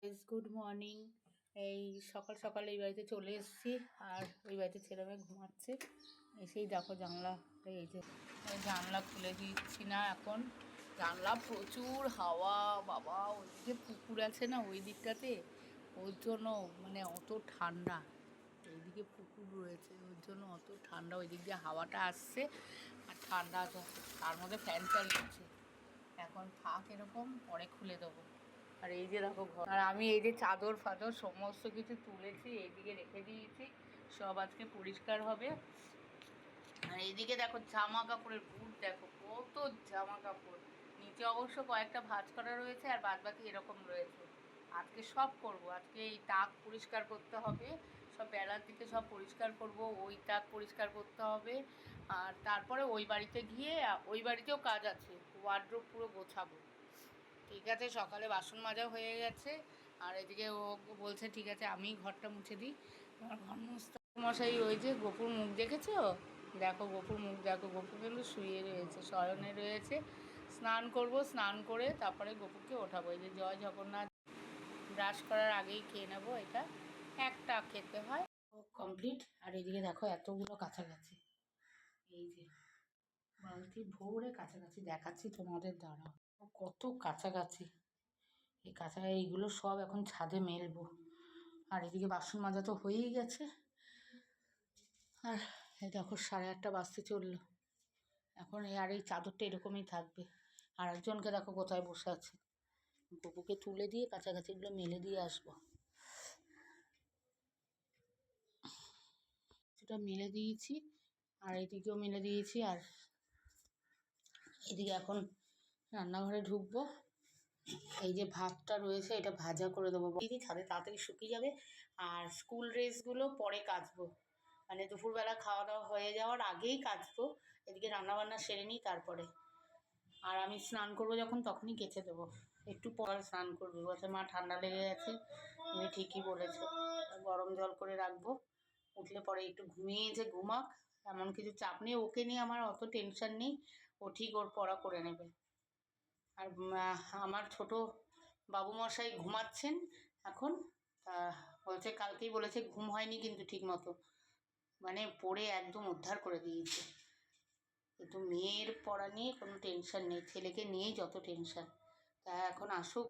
Good morning. এই সকাল সকাল এই বাড়িতে চলে এসেছি, আর ওই বাড়িতে ছেলেমেয়ে ঘুমাচ্ছে। এসেই দেখো জানলা, এই যে জানলা খুলে দিচ্ছি না এখন। জানলা প্রচুর হাওয়া বাবা, ওইদিকে পুকুর আছে না ওই দিকটাতে, ওর জন্য মানে অত ঠান্ডা। এইদিকে পুকুর রয়েছে ওর জন্য অত ঠান্ডা, ওই দিক দিয়ে হাওয়াটা আসছে আর ঠান্ডা আছে। তার মধ্যে ফ্যান চালিয়েছে। এখন থাক এরকম, পরে খুলে দেবো। আর এই যে দেখো ঘর, আর আমি এই যে চাদর ফাদর সমস্ত কিছু তুলেছি, এইদিকে রেখে দিয়েছি, সব আজকে পরিষ্কার হবে। আর এইদিকে দেখো জামা কাপড়ের ভূত, দেখো কত জামা কাপড়। নিচে অবশ্য কয়েকটা ভাঁজ করা রয়েছে আর বাদ বাকি এরকম রয়েছে। আজকে সব করব, আজকে এই তাক পরিষ্কার করতে হবে, সব বেলার দিকে সব পরিষ্কার করব, ওই তাক পরিষ্কার করতে হবে। আর তারপরে ওই বাড়িতে গিয়ে, ওই বাড়িতেও কাজ আছে, ওয়ার্ড্রোব পুরো গোছাবো। ঠিক আছে, সকালে বাসন মাজা হয়ে গেছে। আর এদিকে ও বলছে ঠিক আছে আমি ঘরটা মুছে দিই। আমার ঘর মুছতে মশাই, ওই যে গপুর মুখ দেখেছো? দেখো গপুর মুখ, দেখো গপু কিন্তু শুয়ে রয়েছে, শয়নে রয়েছে। স্নান করব, স্নান করে তারপরে গপুকে ওঠাবো। এই যে জয় জগন্নাথ, ব্রাশ করার আগেই খেয়ে নেবো, এটা একটা খেতে হয়। কমপ্লিট। আর এদিকে দেখো এতগুলো কাছাকাছি, এই যে বালতি ভরে কাছাকাছি দেখাচ্ছি তোমাদের দ্বারা, কত কাছাকাছি। এই এইগুলো সব এখন ছাদে মেলবো। আর এদিকে বাসন মাজা তো হয়েই গেছে। আর এই দেখো 8:30 বাজতে চললো এখন। আর এই চাদরটা এরকমই থাকবে। আর একজনকে দেখো কোথায় বসে আছে, গপুকে তুলে দিয়ে কাছাকাছিগুলো মেলে দিয়ে আসবো। সেটা মেলে দিয়েছি, আর এদিকেও মেলে দিয়েছি। আর এদিকে এখন রান্নাঘরে ঢুকবো। এই যে ভাতটা রয়েছে এটা ভাজা করে দেবো, দিদি ছাদে তাড়াতাড়ি শুকিয়ে যাবে। আর স্কুল ড্রেসগুলো পরে কাচবো, মানে দুপুরবেলা খাওয়া দাওয়া হয়ে যাওয়ার আগেই কাচবো। এদিকে রান্নাবান্না সেরে নিই তারপরে। আর আমি স্নান করবো যখন তখনই কেচে দেবো, একটু পরে স্নান করবো। বলছে মা ঠান্ডা লেগে গেছে, তুমি ঠিকই বলেছো, গরম জল করে রাখবো। উঠলে পরে একটু ঘুমিয়েছে, ঘুমাক, এমন কিছু চাপ নেই, ওকে নিয়ে আমার অত টেনশন নেই। ও ঠিক ওর পড়া করে নেবে। আর আমার ছোট বাবুমশাই ঘুমাচ্ছেন এখন। তা বলছে, কালকেই বলেছে ঘুম হয়নি কিন্তু ঠিক মতো, মানে পড়ে একদম উদ্ধার করে দিয়েছে। কিন্তু মেয়ের পড়া নিয়ে কোনো টেনশন নেই, ছেলেকে নিয়েই যত টেনশন। তা এখন আসুক,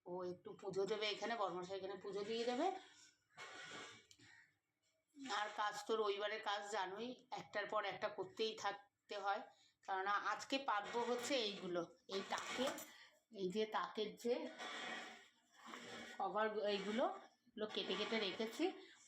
ও একটু পুজো দেবে এখানে, বর্মশাই এখানে পুজো দিয়ে দেবে। আর কাজ তো রবিবারের কাজ জানোই, একটার পর একটা করতেই থাকতে হয়। কারণ আজকে পাতবো হচ্ছে এইগুলো, এই তাকে, এই যে তাকের যে কভার, এইগুলো কেটে কেটে রেখেছি।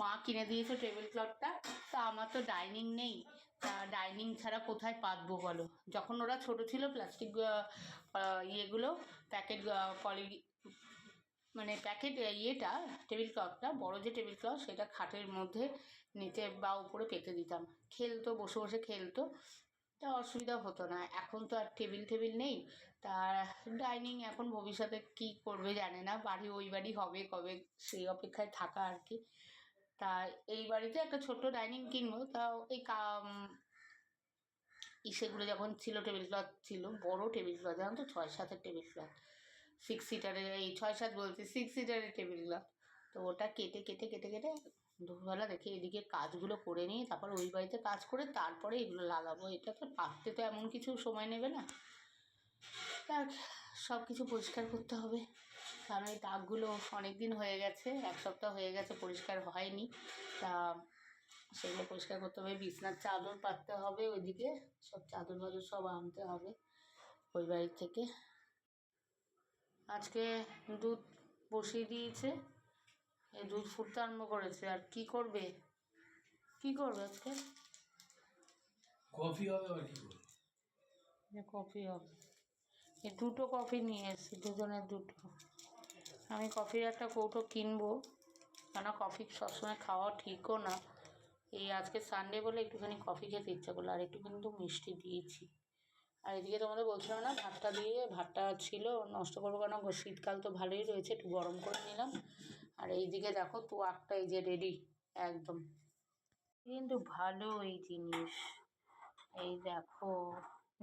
মা কিনে দিয়েছে টেবিল ক্লথটা, তা আমার তো ডাইনিং নেই। তা ডাইনিং ছাড়া কোথায় পাতবো বলো? যখন ওরা ছোট ছিল প্লাস্টিক ইয়েগুলো, প্যাকেট পলি, মানে প্যাকেট ইয়েটা, টেবিল ক্লথটা, বড় যে টেবিল ক্লথ, সেটা খাটের মধ্যে নিচে বা উপরে পেতে দিতাম, খেলতো, বসে বসে খেলতো, তা অসুবিধা হতো না। এখন তো আর টেবিল নেই। তা ডাইনিং এখন ভবিষ্যতে কি করবে জানে না, বাড়ি ওই বাড়ি হবে কবে, সেই অপেক্ষায় থাকা আর কি। তা এই বাড়িতে একটা ছোট্ট ডাইনিং কিনবো। তা এই সেগুলো যখন ছিল, টেবিল ক্লথ ছিল, বড় টেবিল ক্লথ, জানো তো 6-7-এর টেবিল ক্লথ, 6 সিটারের, এই 6-7 বলছি, 6 সিটারের টেবিল ক্লথ। তো ওটা কেটে কেটে কেটে কেটে দুপুরবেলা দেখে এদিকে কাজগুলো করে নিয়ে তারপর ওই বাড়িতে কাজ করে তারপরে এগুলো লাগাবো। এটা তো পাততে তো এমন কিছু সময় নেবে না। তার সব কিছু পরিষ্কার করতে হবে, কারণ এই তাকগুলো অনেক দিন হয়ে গেছে, 1 সপ্তাহ হয়ে গেছে পরিষ্কার হয়নি। তা সেগুলো পরিষ্কার করতে হবে। বিছনার চাদর পাততে হবে, ওইদিকে সব চাদর বাদর সব আনতে হবে ওই বাড়ির থেকে। আজকে দুধ বসিয়ে দিয়েছে, এই দুধ ফুটতে আরম্ভ করেছে। আর কি করবে আজকে? কফি হবে। আর কি করবে? কফি হবে। এই 2টো কফি নিয়ে এসেছি, দুজনের 2টো। আমি কফির একটা কৌটো কিনবো, কেন কফি সবসময় খাওয়া ঠিকও না। এই আজকে সানডে বলে একটুখানি কফি খেতে ইচ্ছা করলো, আর একটু কিন্তু মিষ্টি দিয়েছি। আর এদিকে তোমাদের বলছিলাম না, ভাতটা ছিল, নষ্ট করবো কেন, শীতকাল তো ভালোই রয়েছে, একটু গরম করে নিলাম। আর এইদিকে দেখো তোয়াক্কা এই যে রেডি একদম, কিন্তু ভালো এই জিনিস। এই দেখো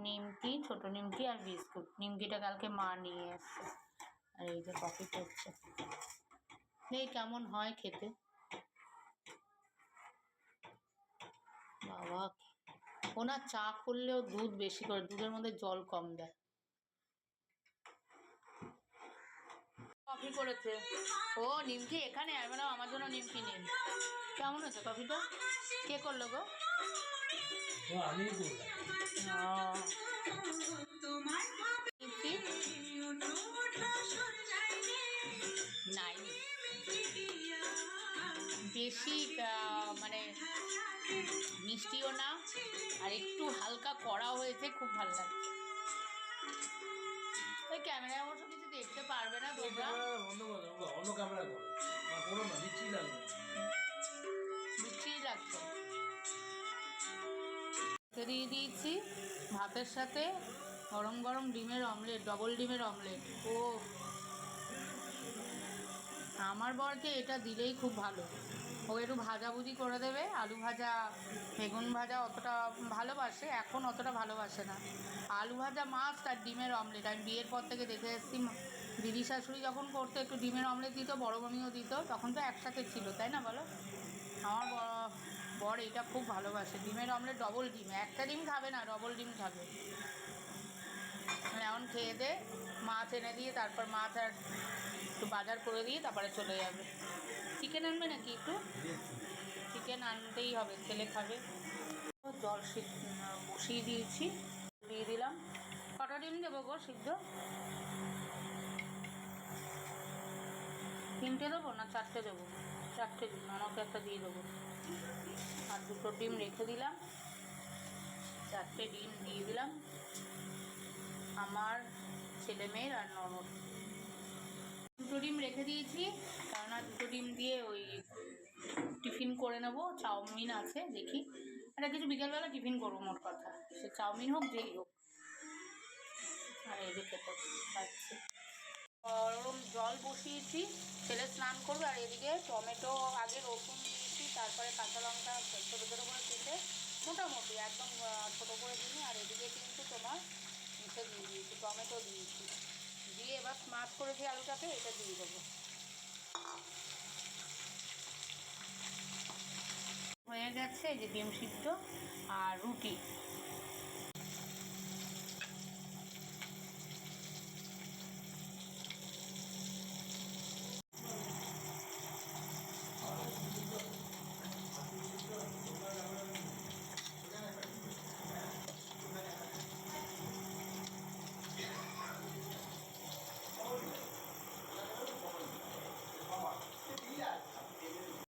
নিমকি, ছোট নিমকি আর বিস্কুট। নিমকিটা কালকে মা নিয়ে এসছে। আর এই যে কফি করছে। এই কেমন হয় খেতে বাবা। ওনার চা করলেও দুধ বেশি করে, দুধের মধ্যে জল কম দেয়। কফি করেছে ও, নিমকি এখানে আর মানে আমার জন্য নিমকি নেই। কেমন হয়েছে কফিটা? কে করলো গো? নাই বেশি মানে মিষ্টিও না, আর একটু হালকা কড়া হয়েছে, খুব ভালো লাগছে। ওই ক্যামেরায় অবশ্য কিছু দেখতে পারবে না তোমরা, অন্য ক্যামেরা করো না, মিষ্টি লাগবে, মিষ্টি লাগছে। দিয়ে দিয়েছি ভাতের সাথে গরম গরম ডিমের অমলেট, ডবল ডিমের অমলেট। ও আমার বরকে এটা দিলেই খুব ভালো। ও একটু ভাজাভুজি করে দেবে, আলু ভাজা বেগুন ভাজা অতটা ভালোবাসে, এখন অতটা ভালোবাসে না। আলু ভাজা মাস্ট, আর ডিমের অমলেট। আমি বিয়ের পর থেকে দেখে এসেছি দিদি শাশুড়ি যখন করতো একটু ডিমের অমলেট দিত, বড় মামিও দিত, তখন তো একসাথে ছিল, তাই না বলো? আমার বর এটা খুব ভালোবাসে, ডিমের অমলেট, ডবল ডিম। একটা ডিম খাবে না, ডবল ডিম খাবে। এখন খেয়ে দে, মাছ এনে দিয়ে তারপর মাছ আর একটু বাজার করে দিয়ে তারপরে চলে যাবে। চিকেন আনবে নাকি? একটু চিকেন আনতেই হবে, ছেলে খাবে। জল বসিয়ে দিয়েছি, দিয়ে দিলাম। কটা ডিম দেবো গো সিদ্ধ? 3টে দেবো না 4টে দেবো? 4টে দিন, আমাকে একটা দিয়ে দেবো। আর 2টো ডিম রেখে দিলাম, 4টে ডিম দিয়ে দিলাম আমার ছেলে মেয়ের আর ননদ। 2টো ডিম রেখে দিয়েছি, কেননা 2টো ডিম দিয়ে ওই টিফিন করে নেব। চাউমিন আছে, দেখি এটা কিছু বিকেলবেলা টিফিন করবো, মোট কথা সে চাউমিন হোক যেই হোক। আর এই যে খেতে পাচ্ছি, গরম জল বসিয়েছি, ছেলে স্নান করবে। আর এদিকে টমেটো আগে রসুন দিয়েছি, তারপরে কাঁচা লঙ্কা ছোটো ছোটো করে কেটে, মোটামুটি একদম ছোটো করে দিই। আর এদিকে কিন্তু তোমার মিশে দিয়ে দিয়েছি, টমেটো দিয়েছি, দিয়ে এবার স্মাশ করেছি আলুটাকে, এটা দিয়ে দেবো। হয়ে গেছে এই যে ডিম সিদ্ধ আর রুটি।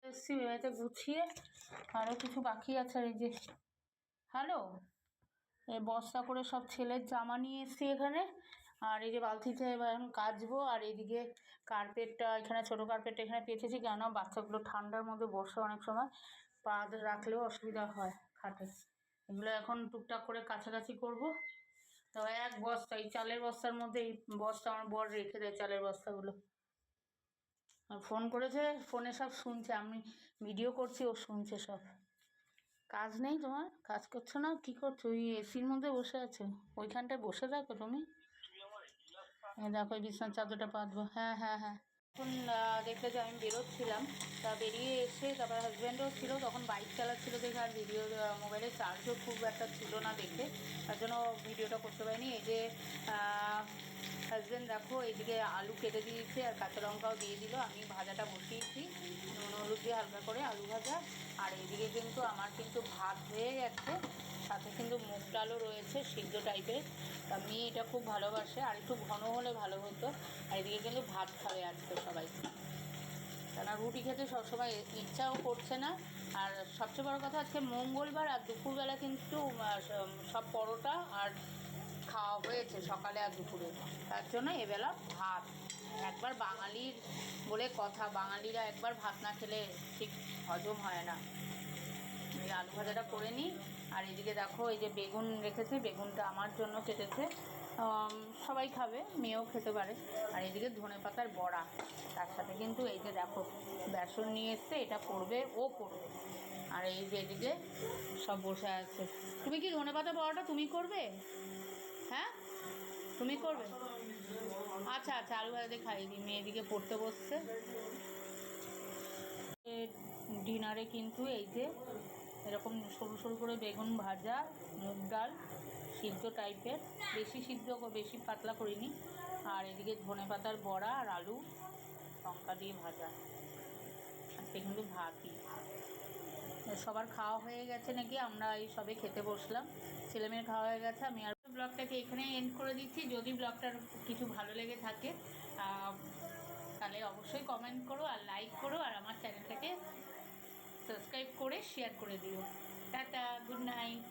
এসছি এবারে গুছিয়ে, আরও কিছু বাকি আছে। এই যে হ্যালো, এই বস্তা করে সব ছেলের জামা নিয়ে এসছি এখানে। আর এই যে বালতিতে এবার এখন কাচবো। আর এইদিকে কার্পেটটা, এখানে ছোটো কার্পেটটা এখানে পেঁচেছি, কেননা বাচ্চাগুলো ঠান্ডার মধ্যে বসে অনেক সময় পা রাখলেও অসুবিধা হয় খাটে। এগুলো এখন টুকটাক করে কাছাকাছি করবো। তো এক বস্তা, এই চালের বস্তার মধ্যে এই বস্তা আমার বর রেখে দেয়, চালের বস্তাগুলো। আর ফোন করেছে, ফোনে সব শুনছে, আমি ভিডিও করছি, ও শুনছে সব। কাজ নেই তোমার? কাজ করছো না? কি করছো? ওই এসির মধ্যে বসে আছো, ওইখানটায় বসে থাকো তুমি। দেখো এই বিছানার চাদরটা পাতবো। হ্যাঁ হ্যাঁ হ্যাঁ। এখন দেখলে যে আমি বেরোচ্ছিলাম, তা বেরিয়ে এসে তারপর হাজব্যান্ডও ছিল, তখন বাইক চালাচ্ছিল দেখে আর ভিডিও মোবাইলে চার্জও খুব একটা ছিল না দেখে, তার জন্য ভিডিওটা করতে পারিনি। এই যে হাজব্যান্ড দেখো এইদিকে আলু কেটে দিয়েছে আর কাঁচা লঙ্কাও দিয়ে দিল। আমি ভাজাটা বসিয়েছি, নুন হলুদ দিয়ে হালকা করে আলু ভাজা। আর এইদিকে কিন্তু আমার কিন্তু ভাত হয়ে গেছে, সাথে কিন্তু মুগ ডালও রয়েছে সিদ্ধ টাইপের। তা মেয়ে এটা খুব ভালোবাসে, আর একটু ঘন হলে ভালো হতো। আর এদিকে কিন্তু ভাত খাবে আজকে সবাই, কেন রুটি খেতে সবসময় ইচ্ছাও করছে না। আর সবচেয়ে বড় কথা, আজকে মঙ্গলবার, আর দুপুরবেলা কিন্তু সব পরোটা আর খাওয়া হয়েছে সকালে আর দুপুরে, তার জন্য এবেলা ভাত। একবার বাঙালির বলে কথা, বাঙালিরা একবার ভাত না খেলে ঠিক হজম হয় না। এই আলু ভাজাটা করে নিই। আর এদিকে দেখো এই যে বেগুন রেখেছে, বেগুনটা আমার জন্য কেটেছে, সবাই খাবে, মেয়েও খেতে পারে। আর এদিকে ধনেপাতার বড়া, তার সাথে কিন্তু এই যে দেখো বেসন নিয়ে এসছে, এটা করবে, ও করবে। আর এই যে এদিকে সব বসে আছে। তুমি কি ধনেপাতা বড়াটা তুমি করবে? হ্যাঁ তুমি করবে? আচ্ছা আচ্ছা, আলু ভাজা দিয়ে খাইয়ে দিই। মেয়ে এদিকে পড়তে বসছে, ডিনারে কিন্তু এই যে এরকম সরু সরু করে বেগুন ভাজা, মুগ ডাল সিদ্ধ টাইপের, বেশি সিদ্ধ বেশি পাতলা করিনি, আর এদিকে ধনেপাতার বড়া আর আলু লঙ্কা দিয়ে ভাজা। আজকে কিন্তু ভাতই। সবার খাওয়া হয়ে গেছে নাকি, আমরা এই সবে খেতে বসলাম, ছেলেমেয়ের খাওয়া হয়ে গেছে। আমি আর ব্লগটাকে এখানে এন্ড করে দিচ্ছি। যদি ব্লগটার কিছু ভালো লেগে থাকে তাহলে অবশ্যই কমেন্ট করো আর লাইক করো, আর আমার চ্যানেলটাকে সাবস্ক্রাইব করে শেয়ার করে দিও। Tata, good night.